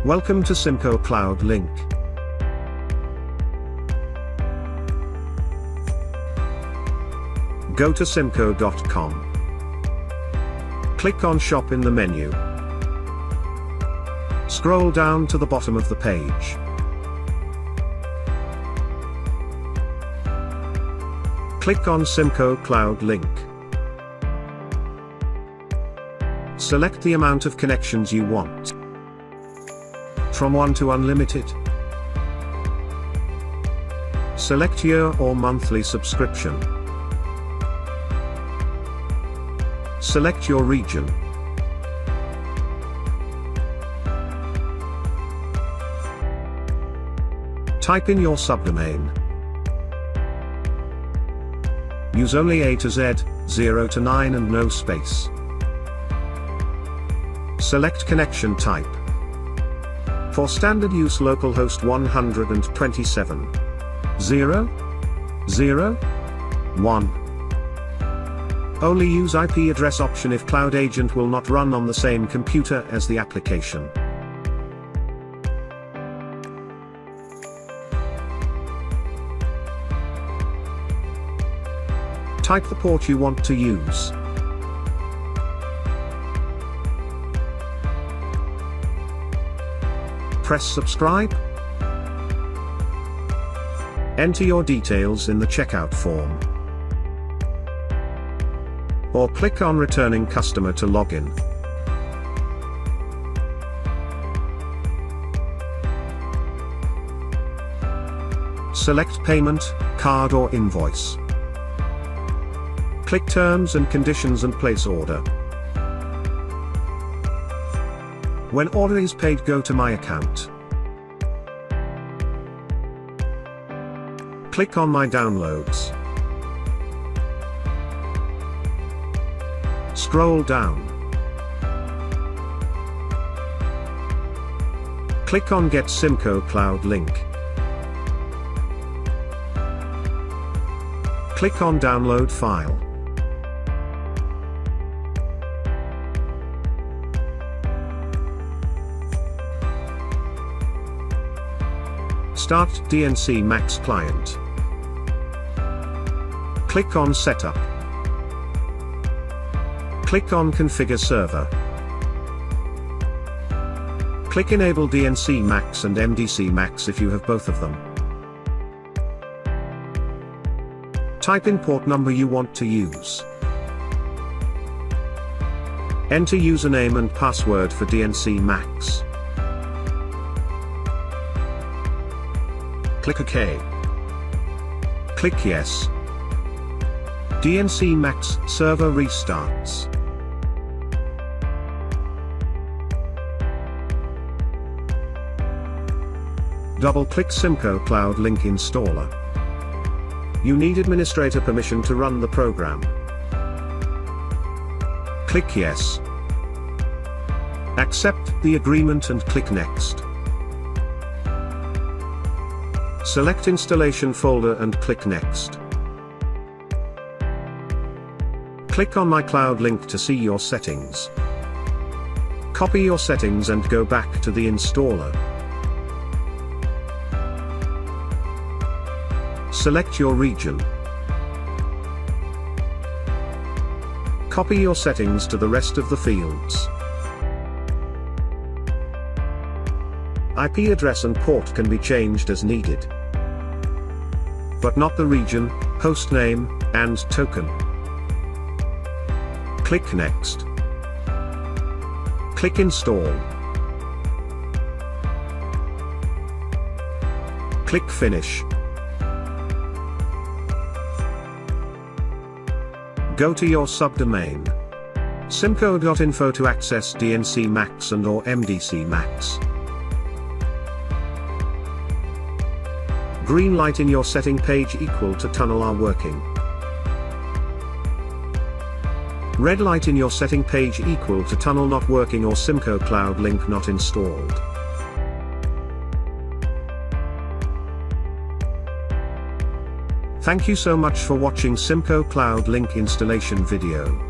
Welcome to CIMCO Cloud Link. Go to cimco.com. Click on Shop in the menu. Scroll down to the bottom of the page. Click on CIMCO Cloud Link. Select the amount of connections you want. From 1 to unlimited. Select year or monthly subscription. Select your region. Type in your subdomain. Use only A to Z, 0 to 9 and no space. Select connection type. For standard use localhost 127. 0, 0, 1. Only use IP address option if Cloud Agent will not run on the same computer as the application. Type the port you want to use. Press subscribe. Enter your details in the checkout form. Or click on Returning Customer to login. Select Payment, Card or Invoice. Click Terms and Conditions and place order. When order is paid, go to My Account. Click on My Downloads. Scroll down. Click on Get CIMCO Cloud Link. Click on Download File. Start dnc-max client. Click on Setup. Click on Configure Server. Click Enable dnc-max and mdc-max if you have both of them. Type in port number you want to use. Enter username and password for dnc-max. Click OK. Click Yes. dnc-max server restarts. Double-click CIMCO Cloud Link installer. You need administrator permission to run the program. Click Yes. Accept the agreement and click Next. Select Installation folder and click Next. Click on My Cloud Link to see your settings. Copy your settings and go back to the installer. Select your region. Copy your settings to the rest of the fields. IP address and port can be changed as needed, but not the region, host name, and token. Click Next. Click Install. Click Finish. Go to your subdomain. cimco.info to access dnc-max and or mdc-max. Green light in your setting page equal to tunnel are working. Red light in your setting page equal to tunnel not working or CIMCO Cloud Link not installed. Thank you so much for watching CIMCO Cloud Link installation video.